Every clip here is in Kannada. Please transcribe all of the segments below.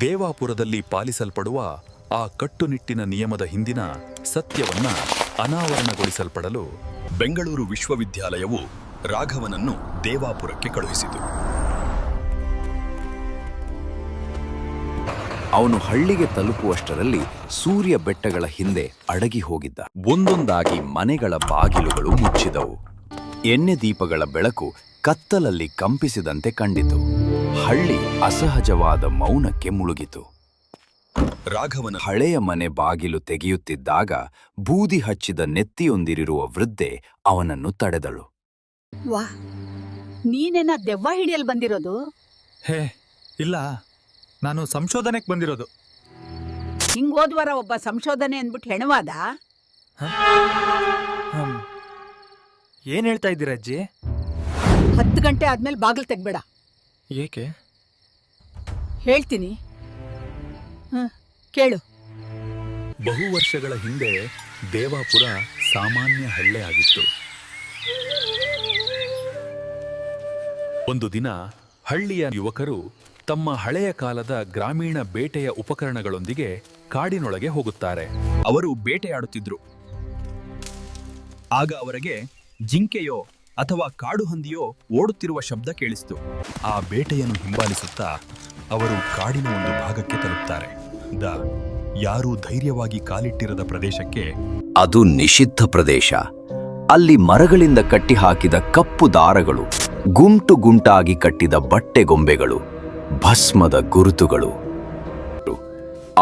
ದೇವಾಪುರದಲ್ಲಿ ಪಾಲಿಸಲ್ಪಡುವ ಆ ಕಟ್ಟುನಿಟ್ಟಿನ ನಿಯಮದ ಹಿಂದಿನ ಸತ್ಯವನ್ನ ಅನಾವರಣಗೊಳಿಸಲ್ಪಡಲು ಬೆಂಗಳೂರು ವಿಶ್ವವಿದ್ಯಾಲಯವು ರಾಘವನನ್ನು ದೇವಾಪುರಕ್ಕೆ ಕಳುಹಿಸಿತು. ಅವನು ಹಳ್ಳಿಗೆ ತಲುಪುವಷ್ಟರಲ್ಲಿ ಸೂರ್ಯ ಬೆಟ್ಟಗಳ ಹಿಂದೆ ಅಡಗಿ ಹೋಗಿದ್ದ. ಒಂದೊಂದಾಗಿ ಮನೆಗಳ ಬಾಗಿಲುಗಳು ಮುಚ್ಚಿದವು. ಎಣ್ಣೆ ದೀಪಗಳ ಬೆಳಕು ಕತ್ತಲಲ್ಲಿ ಕಂಪಿಸಿದಂತೆ ಕಂಡಿತು. ಹಳ್ಳಿ ಅಸಹಜವಾದ ಮೌನಕ್ಕೆ ಮುಳುಗಿತು. ರಾಘವನ ಹಳೆಯ ಮನೆ ಬಾಗಿಲು ತೆಗೆಯುತ್ತಿದ್ದಾಗ ಬೂದಿ ಹಚ್ಚಿದ ನೆತ್ತಿಯೊಂದಿರುವ ವೃದ್ಧೆ ಅವನನ್ನು ತಡೆದಳು. ವಾ, ನೀನೇನ ದೆವ್ವ ಹಿಡಿಯಲ್ ಬಂದಿರೋದು? ಹೇ ಇಲ್ಲ, ನಾನು ಸಂಶೋಧನೆಗೆ ಬಂದಿರೋದು. ಹಿಂಗ್ ಹೋದ್ವಾರ ಒಬ್ಬ ಸಂಶೋಧನೆ ಅಂದ್ಬಿಟ್ಟು ಹೆಣವಾದ. ಏನ್ ಹೇಳ್ತಾ ಇದ್ದೀರ ಅಜ್ಜಿ? 10 ಗಂಟೆ ಆದ್ಮೇಲೆ ಬಾಗಿಲು ತೆಗ್ಬೇಡ. ಏಕೆ? ಹೇಳ್ತೀನಿ, ಕೇಳು. ಬಹು ವರ್ಷಗಳ ಹಿಂದೆ ದೇವಾಪುರ ಸಾಮಾನ್ಯ ಹಳ್ಳಿ ಆಗಿತ್ತು. ಒಂದು ದಿನ ಹಳ್ಳಿಯ ಯುವಕರು ತಮ್ಮ ಹಳೆಯ ಕಾಲದ ಗ್ರಾಮೀಣ ಬೇಟೆಯ ಉಪಕರಣಗಳೊಂದಿಗೆ ಕಾಡಿನೊಳಗೆ ಹೋಗುತ್ತಾರೆ. ಅವರು ಬೇಟೆಯಾಡುತ್ತಿದ್ರು. ಆಗ ಅವರಿಗೆ ಜಿಂಕೆಯೋ ಅಥವಾ ಕಾಡು ಹಂದಿಯೋ ಓಡುತ್ತಿರುವ ಶಬ್ದ ಕೇಳಿಸಿತು. ಆ ಬೇಟೆಯನ್ನು ಹಿಂಬಾಲಿಸುತ್ತಾ ಅವರು ಕಾಡಿನ ಒಂದು ಭಾಗಕ್ಕೆ ತಲುಪ್ತಾರೆ. ಯಾರೂ ಧೈರ್ಯವಾಗಿ ಕಾಲಿಟ್ಟಿರದ ಪ್ರದೇಶಕ್ಕೆ. ಅದು ನಿಷಿದ್ಧ ಪ್ರದೇಶ. ಅಲ್ಲಿ ಮರಗಳಿಂದ ಕಟ್ಟಿಹಾಕಿದ ಕಪ್ಪು ದಾರಗಳು, ಗುಂಟು ಗುಂಟಾಗಿ ಕಟ್ಟಿದ ಬಟ್ಟೆಗೊಂಬೆಗಳು, ಭಸ್ಮದ ಗುರುತುಗಳು.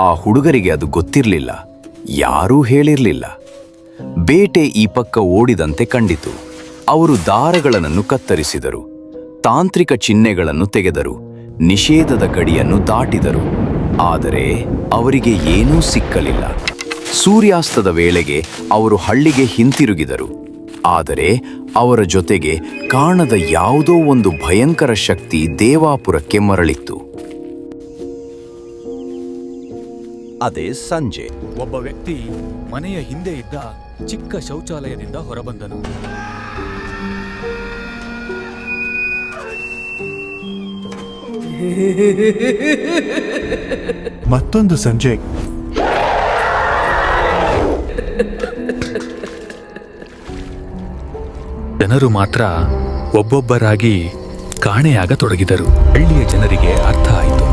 ಆ ಹುಡುಗರಿಗೆ ಅದು ಗೊತ್ತಿರಲಿಲ್ಲ, ಯಾರೂ ಹೇಳಿರಲಿಲ್ಲ. ಬೇಟೆ ಈ ಪಕ್ಕ ಓಡಿದಂತೆ ಕಂಡಿತು. ಅವರು ದಾರಗಳನ್ನು ಕತ್ತರಿಸಿದರು, ತಾಂತ್ರಿಕ ಚಿಹ್ನೆಗಳನ್ನು ತೆಗೆದರು, ನಿಷೇಧದ ಗಡಿಯನ್ನು ದಾಟಿದರು. ಆದರೆ ಅವರಿಗೆ ಏನೂ ಸಿಕ್ಕಲಿಲ್ಲ. ಸೂರ್ಯಾಸ್ತದ ವೇಳೆಗೆ ಅವರು ಹಳ್ಳಿಗೆ ಹಿಂತಿರುಗಿದರು. ಆದರೆ ಅವರ ಜೊತೆಗೆ ಕಾಣದ ಯಾವುದೋ ಒಂದು ಭಯಂಕರ ಶಕ್ತಿ ದೇವಾಪುರಕ್ಕೆ ಮರಳಿತ್ತು. ಅದೇ ಸಂಜೆ. ಒಬ್ಬ ವ್ಯಕ್ತಿ ಮನೆಯ ಹಿಂದೆ ಇದ್ದ ಚಿಕ್ಕ ಶೌಚಾಲಯದಿಂದ ಹೊರಬಂದನು. ಮತ್ತೊಂದು ಸಂಜೆ. ಜನರು ಮಾತ್ರ ಒಬ್ಬೊಬ್ಬರಾಗಿ ಕಾಣೆಯಾಗತೊಡಗಿದರು. ಹಳ್ಳಿಯ ಜನರಿಗೆ ಅರ್ಥ ಆಯಿತು,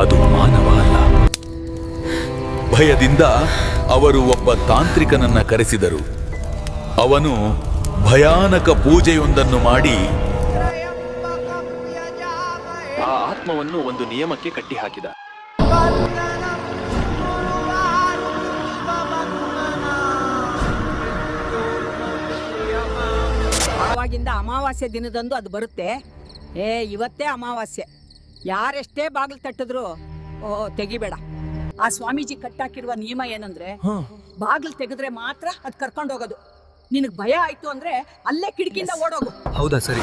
ಅದು ಮಾನವ ಅಲ್ಲ. ಭಯದಿಂದ ಅವರು ಒಬ್ಬ ತಾಂತ್ರಿಕನನ್ನ ಕರೆಸಿದರು. ಅವನು ಭಯಾನಕ ಪೂಜೆಯೊಂದನ್ನು ಮಾಡಿ ಆ ಆತ್ಮವನ್ನು ಒಂದು ನಿಯಮಕ್ಕೆ ಕಟ್ಟಿಹಾಕಿದ. ಆವಾಗಿಂದ ಅಮಾವಾಸ್ಯೆ ದಿನದಂದು ಅದು ಬರುತ್ತೆ. ಇವತ್ತೇ ಅಮಾವಾಸ್ಯೆ. ಯಾರೆಷ್ಟೇ ಬಾಗಿಲು ತಟ್ಟಿದ್ರು ತೆಗಿಬೇಡ. ಆ ಸ್ವಾಮೀಜಿ ಕಟ್ಟಾಕಿರುವ ನಿಯಮ ಏನಂದ್ರೆ, ಬಾಗಿಲು ತೆಗೆದ್ರೆ ಮಾತ್ರ ಅದು ಕರ್ಕೊಂಡು ಹೋಗೋದು. ನಿನಗ್ ಭಯ ಆಯ್ತು ಅಂದ್ರೆ ಅಲ್ಲೇ ಕಿಟಕಿಯಿಂದ ಓಡೋಗು. ಹೌದಾ? ಸರಿ,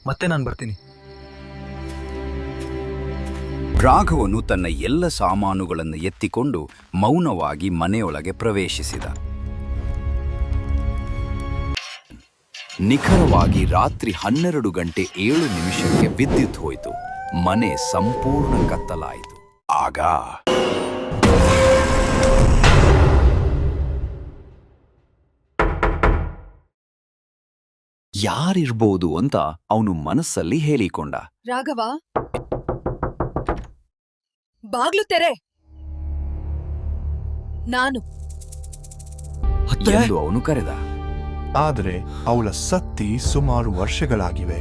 ಮತ್ತೆ ನಾನು ಬರ್ತೀನಿ. ರಾಘವನು ತನ್ನ ಎಲ್ಲ ಸಾಮಾನುಗಳನ್ನು ಎತ್ತಿಕೊಂಡು ಮೌನವಾಗಿ ಮನೆಯೊಳಗೆ ಪ್ರವೇಶಿಸಿದ. ನಿಖರವಾಗಿ ರಾತ್ರಿ 12:07 ವಿದ್ಯುತ್ ಹೋಯಿತು. ಮನೆ ಸಂಪೂರ್ಣ ಕತ್ತಲಾಯಿತು. ಆಗ ಯಾರಿರ್ಬೋದು ಅಂತ ಅವನು ಮನಸ್ಸಲ್ಲಿ ಹೇಳಿಕೊಂಡ. ರಾಘವ, ಬಾಗ್ಲು ತೆರೆ, ನಾನು ಎಂದು ಅವನು ಕರೆದ. ಆದರೆ ಅವಳ ಸತ್ತಿ ಸುಮಾರು ವರ್ಷಗಳಾಗಿವೆ.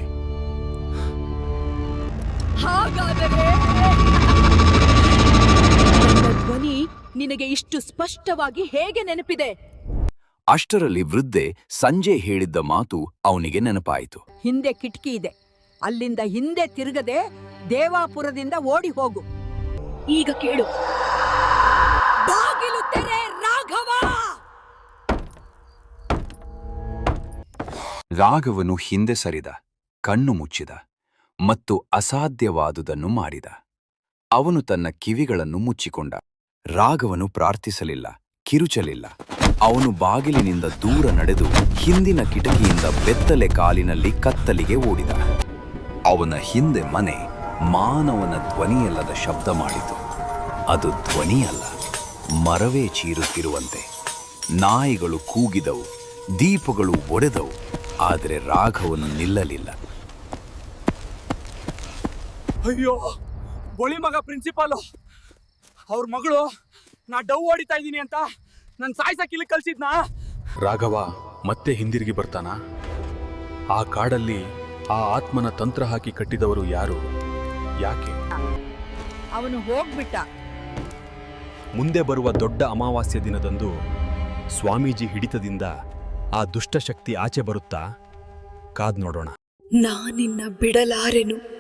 ಹಾಗಾದರೆ ನನ್ನ ಧ್ವನಿ ನಿನಗೆ ಇಷ್ಟು ಸ್ಪಷ್ಟವಾಗಿ ಹೇಗೆ ನೆನಪಿದೆ? ಅಷ್ಟರಲ್ಲಿ ವೃದ್ಧೆ ಸಂಜೆ ಹೇಳಿದ್ದ ಮಾತು ಅವನಿಗೆ ನೆನಪಾಯಿತು. ಹಿಂದೆ ಕಿಟಕಿ ಇದೆ, ಅಲ್ಲಿಂದ ಹಿಂದೆ ತಿರುಗದೆ ದೇವಾಪುರದಿಂದ ಓಡಿ ಹೋಗು. ಈಗ ಕೇಳು, ಬಾಗಿಲು ತೆರೆ ರಾಘವ. ರಾಘವನು ಹಿಂದೆ ಸರಿದ, ಕಣ್ಣು ಮುಚ್ಚಿದ ಮತ್ತು ಅಸಾಧ್ಯವಾದುದನ್ನು ಮಾಡಿದ. ಅವನು ತನ್ನ ಕಿವಿಗಳನ್ನು ಮುಚ್ಚಿಕೊಂಡ. ರಾಘವನು ಪ್ರಾರ್ಥಿಸಲಿಲ್ಲ, ಕಿರುಚಲಿಲ್ಲ. ಅವನು ಬಾಗಿಲಿನಿಂದ ದೂರ ನಡೆದು ಹಿಂದಿನ ಕಿಟಕಿಯಿಂದ ಬೆತ್ತಲೆ ಕಾಲಿನಲ್ಲಿ ಕತ್ತಲಿಗೆ ಓಡಿದ. ಅವನ ಹಿಂದೆ ಮನೆ, ಮಾನವನ ಧ್ವನಿಯಲ್ಲದ ಶಬ್ದ ಮಾಡಿತು. ಅದು ಧ್ವನಿಯಲ್ಲ, ಮರವೇ ಚೀರುತ್ತಿರುವಂತೆ. ನಾಯಿಗಳು ಕೂಗಿದವು, ದೀಪಗಳು ಒಡೆದವು, ಆದರೆ ರಾಘವನು ನಿಲ್ಲಲಿಲ್ಲ. ಅಯ್ಯೋ, ಬೋಳಿ ಮಗ ಪ್ರಿನ್ಸಿಪಾಲು ಅವ್ರ ಮಗಳು ನಾ ಡವ್ ಹೊಡಿತಾ ಇದ್ದೀನಿ ಅಂತ ನನ್ ಸಾಯ್ಸಕ್ ಇಲ್ಲಿ ಕಳ್ಸಿದ್ನಾ? ರಾಘವ ಮತ್ತೆ ಹಿಂದಿರುಗಿ ಬರ್ತಾನ? ಆ ಕಾಡಲ್ಲಿ ಆ ಆತ್ಮನ ತಂತ್ರ ಹಾಕಿ ಕಟ್ಟಿದವರು ಯಾರು? ಯಾಕೆ? ಅವನು ಹೋಗ್ಬಿಟ್ಟ. ಮುಂದೆ ಬರುವ ದೊಡ್ಡ ಅಮಾವಾಸ್ಯೆ ದಿನದಂದು ಸ್ವಾಮೀಜಿ ಹಿಡಿತದಿಂದ ಆ ದುಷ್ಟಶಕ್ತಿ ಆಚೆ ಬರುತ್ತಾ? ಕಾದ್ ನೋಡೋಣ. ನಾನಿನ್ನ ಬಿಡಲಾರೆನು.